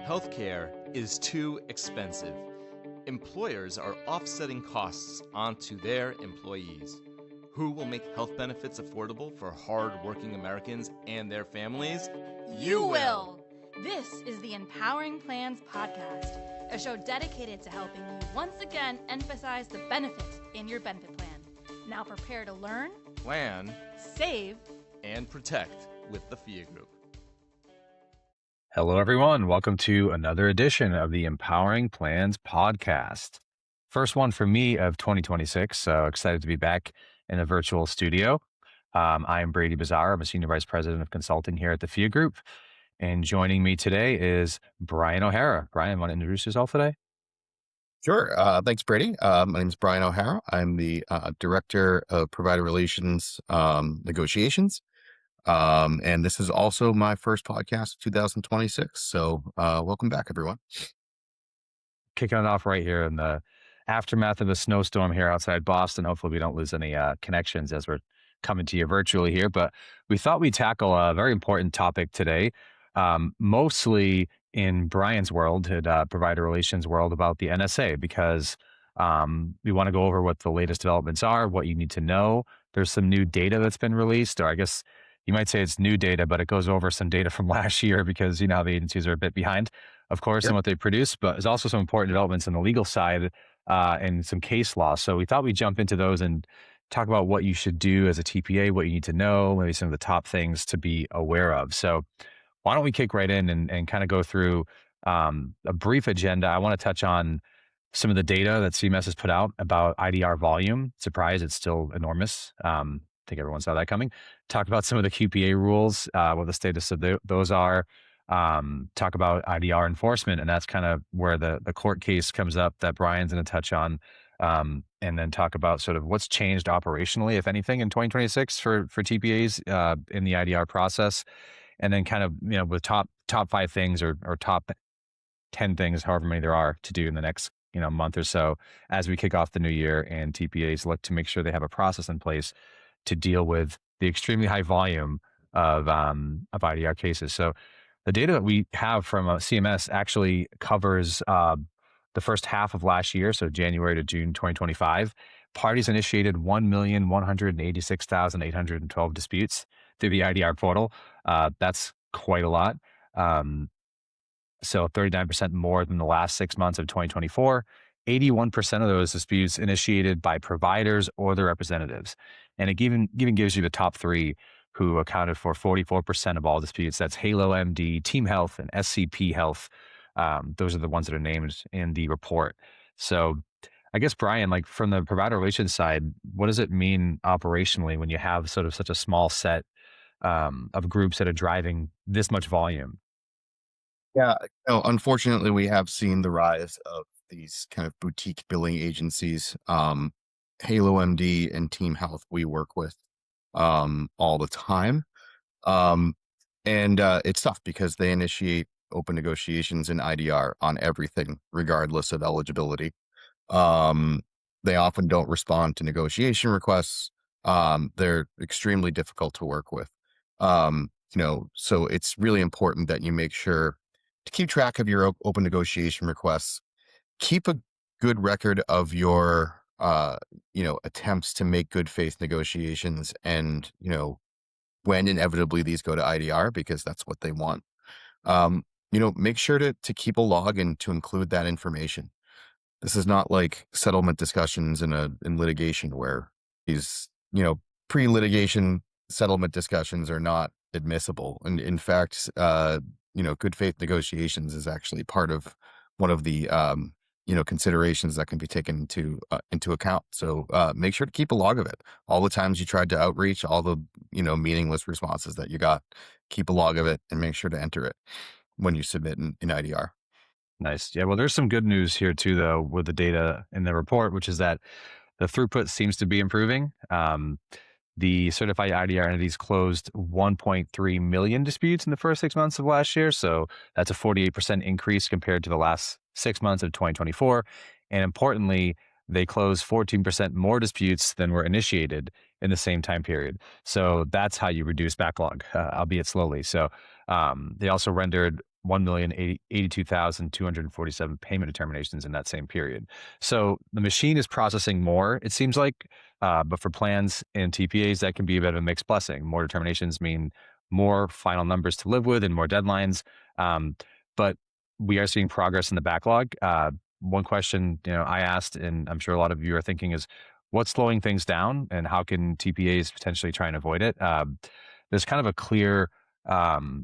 Healthcare is too expensive. Employers are offsetting costs onto their employees. Who will make health benefits affordable for hard-working Americans and their families? You will! This is the Empowering Plans Podcast, a show dedicated to helping you once again emphasize the benefits in your benefit plan. Now prepare to learn, Plan, save, and protect with the FIA Group. Hello, everyone. Welcome to another edition of the Empowering Plans Podcast. First one for me of 2026. So excited to be back in a virtual studio. I'm Brady Bazar. I'm a Senior Vice President of Consulting here at the FIA Group. And joining me today is Brian O'Hara. Brian, want to introduce yourself today? Sure. Thanks, Brady. My name is Brian O'Hara. I'm the Director of Provider Relations Negotiations. And this is also my first podcast of 2026. So welcome back, everyone. Kicking it off right here in the aftermath of a snowstorm here outside Boston. Hopefully we don't lose any connections as we're coming to you virtually here. But we thought we'd tackle a very important topic today, mostly in Brian's world, provider relations world, about the NSA, because we want to go over what the latest developments are, what you need to know. There's some new data that's been released, or I guess you might say it's new data, but it goes over some data from last year because, you know, how the agencies are a bit behind, of course, in what they produce, but there's also some important developments on the legal side and some case law. So we thought we'd jump into those and talk about what you should do as a TPA, what you need to know, maybe some of the top things to be aware of. So why don't we kick right in and kind of go through a brief agenda. I want to touch on some of the data that CMS has put out about IDR volume. Surprise, it's still enormous. I think everyone saw that coming. Talk about some of the QPA rules, what the status of those are. Talk about IDR enforcement, and that's kind of where the court case comes up that Brian's going to touch on. And then talk about sort of what's changed operationally, if anything, in 2026 for TPAs in the IDR process. And then kind of, you know, with top 5 things or top 10 things, however many there are to do in the next, you know, month or so as we kick off the new year and TPAs look to make sure they have a process in place to deal with the extremely high volume of IDR cases. So the data that we have from CMS actually covers the first half of last year, so January to June 2025. Parties initiated 1,186,812 disputes through the IDR portal. That's quite a lot. So 39% more than the last 6 months of 2024. 81% of those disputes initiated by providers or their representatives. And it even gives you the top 3 who accounted for 44% of all disputes. That's Halo MD, Team Health, and SCP Health. Those are the ones that are named in the report. So I guess, Brian, like from the provider relations side, what does it mean operationally when you have sort of such a small set of groups that are driving this much volume? Yeah, unfortunately, we have seen the rise of these kind of boutique billing agencies. Halo MD and Team Health we work with all the time. And it's tough because they initiate open negotiations in IDR on everything, regardless of eligibility. They often don't respond to negotiation requests. They're extremely difficult to work with. So it's really important that you make sure to keep track of your open negotiation requests. Keep a good record of your, attempts to make good faith negotiations, and, when inevitably these go to IDR, because that's what they want. Make sure to keep a log and to include that information. This is not like settlement discussions in litigation where these, pre-litigation settlement discussions are not admissible. And in fact, good faith negotiations is actually part of one of the, considerations that can be taken into account. So make sure to keep a log of it. All the times you tried to outreach, all the, meaningless responses that you got, keep a log of it and make sure to enter it when you submit in IDR. Nice. Yeah. Well, there's some good news here too, though, with the data in the report, which is that the throughput seems to be improving. The certified IDR entities closed 1.3 million disputes in the first 6 months of last year. So that's a 48% increase compared to the last 6 months of 2024. And importantly, they closed 14% more disputes than were initiated in the same time period. So that's how you reduce backlog, albeit slowly. So they also rendered 1,082,247 payment determinations in that same period. So the machine is processing more, it seems like, but for plans and TPAs, that can be a bit of a mixed blessing. More determinations mean more final numbers to live with and more deadlines. But we are seeing progress in the backlog. One question, I asked, and I'm sure a lot of you are thinking, is what's slowing things down, and how can TPAs potentially try and avoid it? There's kind of a clear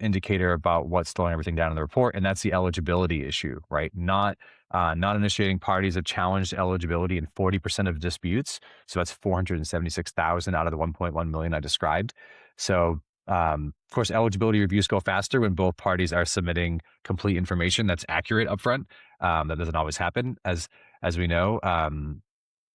indicator about what's slowing everything down in the report, and that's the eligibility issue, right? Not initiating parties have challenged eligibility in 40% of disputes. So that's 476,000 out of the 1.1 million I described. So, of course, eligibility reviews go faster when both parties are submitting complete information that's accurate upfront. That doesn't always happen, as we know.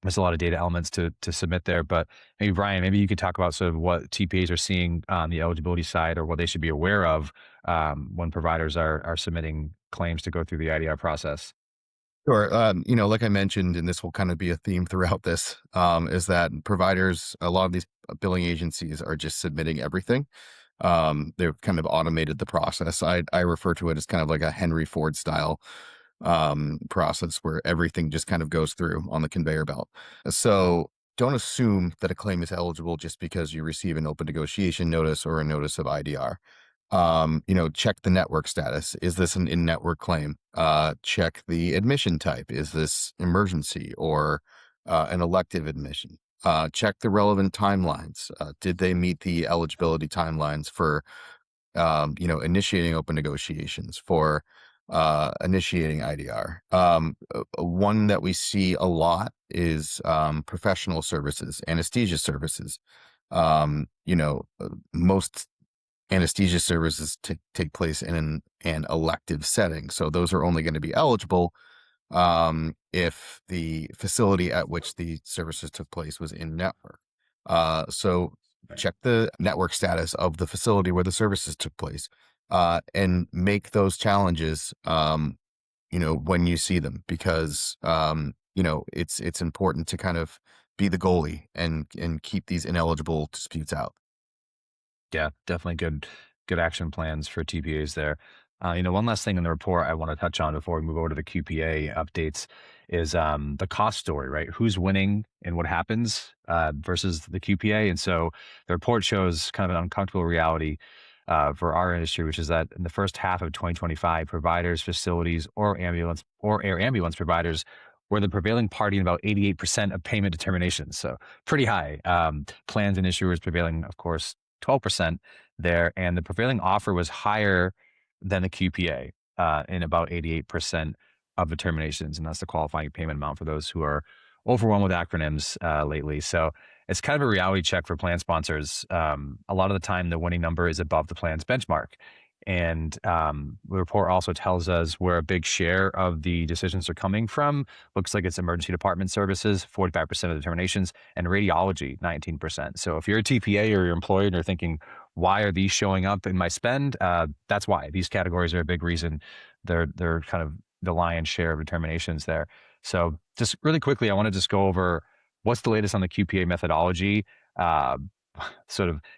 There's a lot of data elements to submit there, but maybe Brian, maybe you could talk about sort of what TPAs are seeing on the eligibility side, or what they should be aware of when providers are submitting claims to go through the IDR process. Sure. Like I mentioned, and this will kind of be a theme throughout this, is that providers, a lot of these billing agencies are just submitting everything. They've kind of automated the process. I refer to it as kind of like a Henry Ford style process where everything just kind of goes through on the conveyor belt. So don't assume that a claim is eligible just because you receive an open negotiation notice or a notice of IDR. Check the network status. Is this an in-network claim? Check the admission type. Is this emergency or an elective admission? Check the relevant timelines. Did they meet the eligibility timelines for, initiating open negotiations, for initiating IDR? One that we see a lot is professional services, anesthesia services. Most anesthesia services take place in an elective setting. So those are only going to be eligible if the facility at which the services took place was in network. So check the network status of the facility where the services took place, and make those challenges, when you see them, because, it's important to kind of be the goalie and keep these ineligible disputes out. Yeah, definitely good action plans for TPAs there. One last thing in the report I want to touch on before we move over to the QPA updates is the cost story, right? Who's winning and what happens versus the QPA. And so the report shows kind of an uncomfortable reality for our industry, which is that in the first half of 2025, providers, facilities, or air ambulance providers were the prevailing party in about 88% of payment determinations. So pretty high. Plans and issuers prevailing, of course, 12% there, and the prevailing offer was higher than the QPA in about 88% of determinations, and that's the qualifying payment amount for those who are overwhelmed with acronyms lately. So it's kind of a reality check for plan sponsors. A lot of the time, the winning number is above the plan's benchmark. And the report also tells us where a big share of the decisions are coming from. Looks like it's emergency department services, 45% of determinations, and radiology, 19%. So if you're a TPA or your employer and you're thinking, why are these showing up in my spend? That's why. These categories are a big reason. They're kind of the lion's share of determinations there. So just really quickly, I want to just go over what's the latest on the QPA methodology.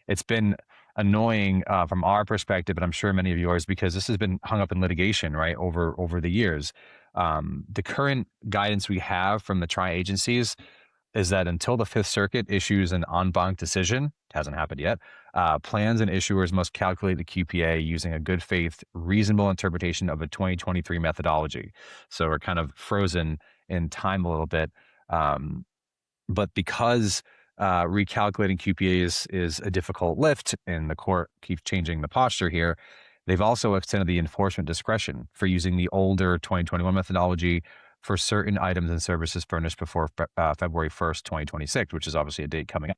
It's been annoying from our perspective, but I'm sure many of yours, because this has been hung up in litigation, right, over the years. The current guidance we have from the tri-agencies is that until the Fifth Circuit issues an en banc decision, it hasn't happened yet, plans and issuers must calculate the QPA using a good faith, reasonable interpretation of a 2023 methodology. So we're kind of frozen in time a little bit. But because recalculating QPA is a difficult lift, and the court keeps changing the posture here, they've also extended the enforcement discretion for using the older 2021 methodology for certain items and services furnished before February 1st, 2026, which is obviously a date coming up.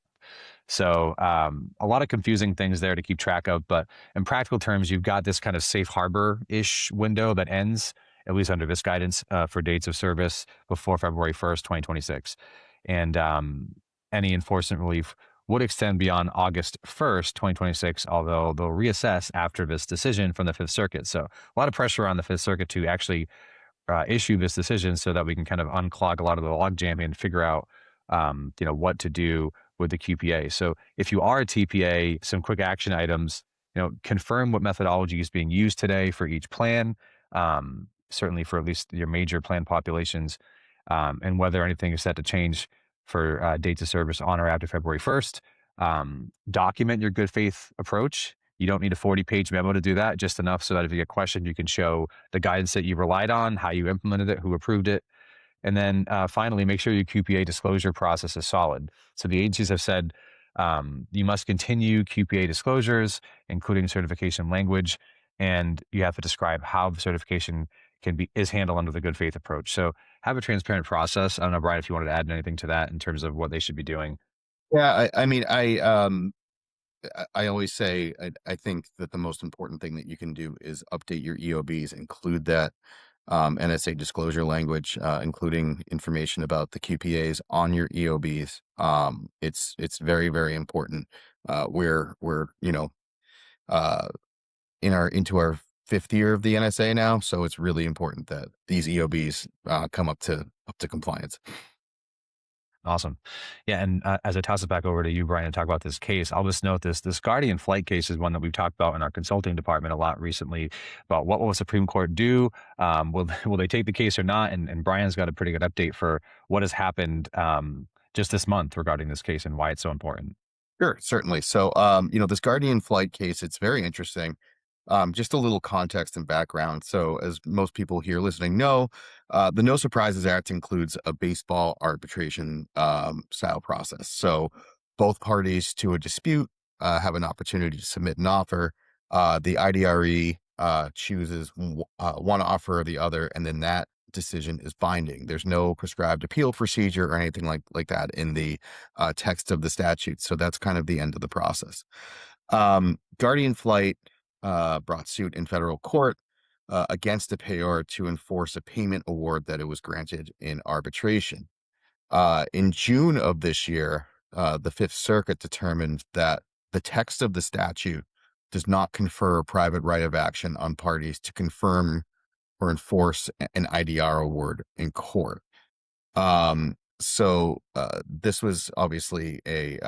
So a lot of confusing things there to keep track of, but in practical terms, you've got this kind of safe harbor-ish window that ends, at least under this guidance, for dates of service before February 1st, 2026. And any enforcement relief would extend beyond August 1st, 2026, although they'll reassess after this decision from the Fifth Circuit. So a lot of pressure on the Fifth Circuit to actually issue this decision so that we can kind of unclog a lot of the logjam and figure out, what to do with the QPA. So if you are a TPA, some quick action items. confirm what methodology is being used today for each plan, certainly for at least your major plan populations, and whether anything is set to change for dates of service on or after February 1st. Document your good faith approach. You don't need a 40-page memo to do that, just enough so that if you get questioned, you can show the guidance that you relied on, how you implemented it, who approved it. And then finally, make sure your QPA disclosure process is solid. So the agencies have said you must continue QPA disclosures, including certification language, and you have to describe how the certification is handled under the good faith approach. So have a transparent process. I don't know, Brian, if you wanted to add anything to that in terms of what they should be doing. Yeah, I always say I think that the most important thing that you can do is update your EOBs, include that NSA disclosure language, including information about the QPAs on your EOBs. It's very, very important. We're uh, into our 5th year of the NSA now, so it's really important that these EOBs come up to compliance. Awesome. Yeah. And as I toss it back over to you, Brian, to talk about this case, I'll just note this Guardian flight case is one that we've talked about in our consulting department a lot recently about what will the Supreme Court do? Will they take the case or not? And Brian's got a pretty good update for what has happened just this month regarding this case and why it's so important. Sure, certainly. So, this Guardian flight case, it's very interesting. Just a little context and background. So, as most people here listening know, the No Surprises Act includes a baseball arbitration style process. So, both parties to a dispute have an opportunity to submit an offer. The IDRE chooses one offer or the other, and then that decision is binding. There's no prescribed appeal procedure or anything like that in the text of the statute. So that's kind of the end of the process. Guardian Flight brought suit in federal court against the payor to enforce a payment award that it was granted in arbitration. In June of this year, the Fifth Circuit determined that the text of the statute does not confer a private right of action on parties to confirm or enforce an IDR award in court. So this was obviously a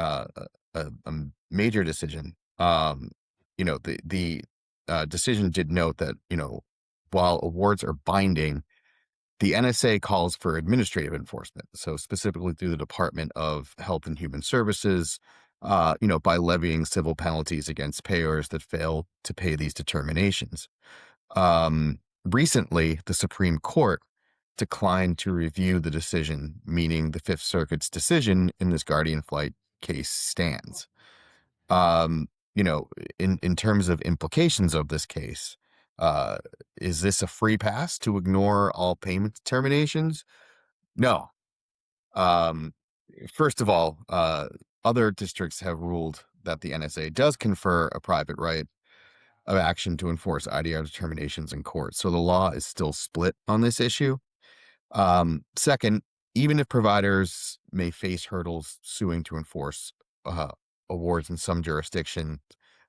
major decision. The decision did note that, while awards are binding, the NSA calls for administrative enforcement. So specifically through the Department of Health and Human Services, by levying civil penalties against payors that fail to pay these determinations. Recently, the Supreme Court declined to review the decision, meaning the Fifth Circuit's decision in this Guardian Flight case stands. In terms of implications of this case, is this a free pass to ignore all payment determinations? No. First of all, other districts have ruled that the NSA does confer a private right of action to enforce IDR determinations in court. So the law is still split on this issue. Second, even if providers may face hurdles suing to enforce awards in some jurisdiction,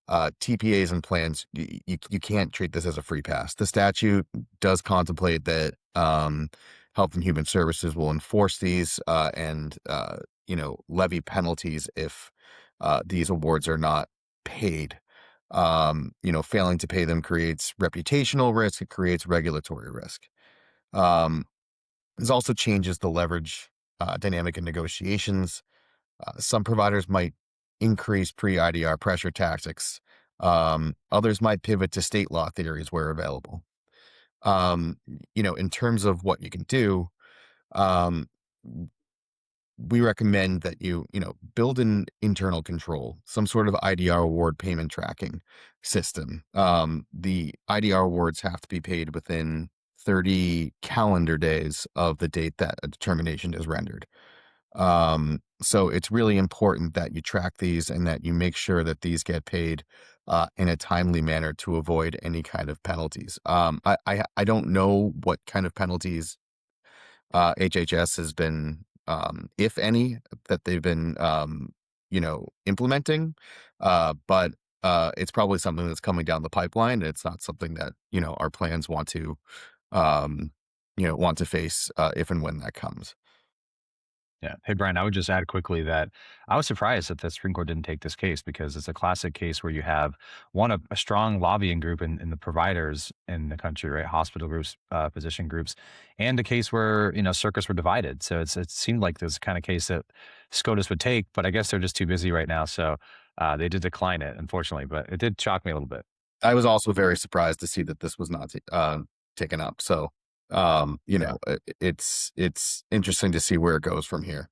TPAs and plans, you can't treat this as a free pass. The statute does contemplate that Health and Human Services will enforce these and levy penalties if these awards are not paid. Failing to pay them creates reputational risk. It creates regulatory risk. This also changes the leverage dynamic in negotiations. Some providers might increase pre-IDR pressure tactics. Others might pivot to state law theories where available. In terms of what you can do, we recommend that you build an internal control, some sort of IDR award payment tracking system. The IDR awards have to be paid within 30 calendar days of the date that a determination is rendered. So it's really important that you track these and that you make sure that these get paid in a timely manner to avoid any kind of penalties. I don't know what kind of penalties HHS has been, if any, that they've been, implementing. But it's probably something that's coming down the pipeline. It's not something that, our plans want to face if and when that comes. Yeah. Hey, Brian, I would just add quickly that I was surprised that the Supreme Court didn't take this case because it's a classic case where you have one, a strong lobbying group in the providers in the country, right? Hospital groups, physician groups, and a case where, circuits were divided. So it seemed like this kind of case that SCOTUS would take, but I guess they're just too busy right now. So they did decline it, unfortunately, but it did shock me a little bit. I was also very surprised to see that this was not taken up. So, it's interesting to see where it goes from here.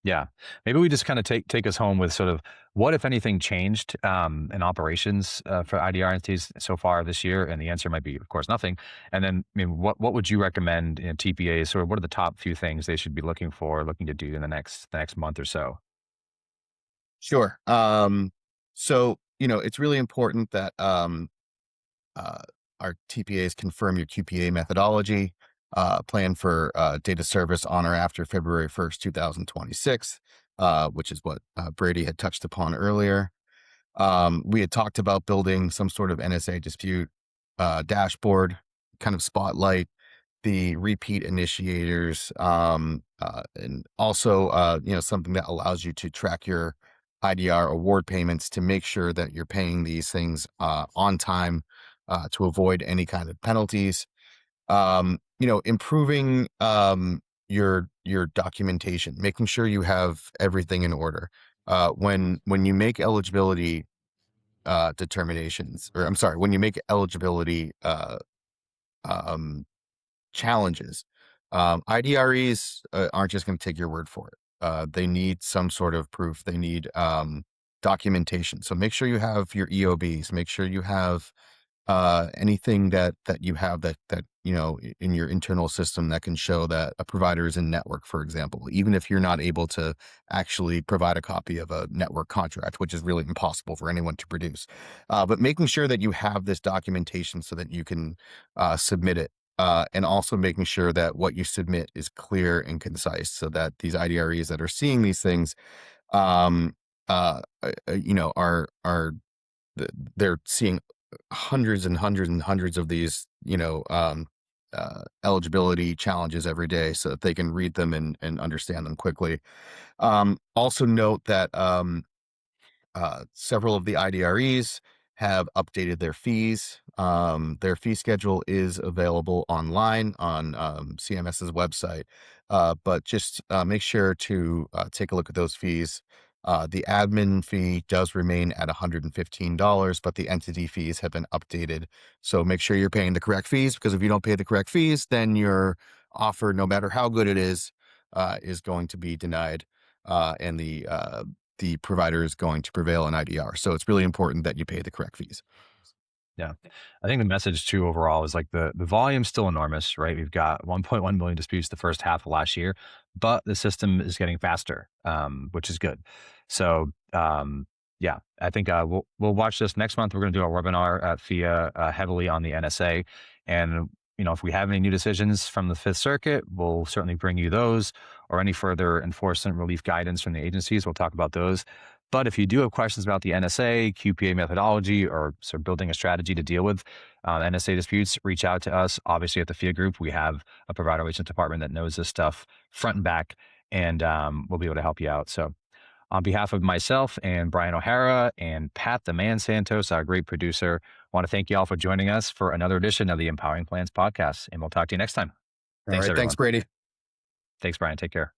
Yeah. Maybe we just kind of take us home with sort of what, if anything, changed in operations for IDR entities so far this year? And the answer might be, of course, nothing. And then, I mean, what would you recommend in TPAs, or what are the top few things they should be looking to do in the next month or so? Sure. So, it's really important that uh, our TPAs confirm your QPA methodology, plan for data service on or after February 1st, 2026, which is what Brady had touched upon earlier. We had talked about building some sort of NSA dispute dashboard, kind of spotlight the repeat initiators, and also, something that allows you to track your IDR award payments to make sure that you're paying these things on time to avoid any kind of penalties. Improving your documentation, making sure you have everything in order. When you make eligibility determinations, or I'm sorry, when you make eligibility um, challenges, IDREs aren't just going to take your word for it. They need some sort of proof. They need documentation. So make sure you have your EOBs. Make sure you have anything that you have that in your internal system that can show that a provider is in network, for example, even if you're not able to actually provide a copy of a network contract, which is really impossible for anyone to produce. But making sure that you have this documentation so that you can submit it. And also making sure that what you submit is clear and concise so that these IDREs that are seeing these things, um, are they're seeing hundreds and hundreds and hundreds of these, eligibility challenges every day so that they can read them and understand them quickly. Also note that several of the IDREs have updated their fees. Their fee schedule is available online on CMS's website, but just make sure to take a look at those fees. The admin fee does remain at $115, but the entity fees have been updated. So make sure you're paying the correct fees, because if you don't pay the correct fees, then your offer, no matter how good it is going to be denied, and the provider is going to prevail in IDR. So it's really important that you pay the correct fees. Yeah. I think the message too overall is like the volume's still enormous, right? We've got 1.1 million disputes the first half of last year, but the system is getting faster, which is good. So, yeah, I think we'll watch this next month. We're going to do a webinar at FIA heavily on the NSA. And, if we have any new decisions from the Fifth Circuit, we'll certainly bring you those, or any further enforcement relief guidance from the agencies. We'll talk about those. But if you do have questions about the NSA, QPA methodology, or sort of building a strategy to deal with NSA disputes, reach out to us. Obviously, at the FIA Group, we have a provider relations department that knows this stuff front and back, and we'll be able to help you out. So on behalf of myself and Brian O'Hara and Pat the Man Santos, our great producer, I want to thank you all for joining us for another edition of the Empowering Plans podcast, and we'll talk to you next time. All Thanks, right. everyone. Thanks, Brady. Thanks, Brian. Take care.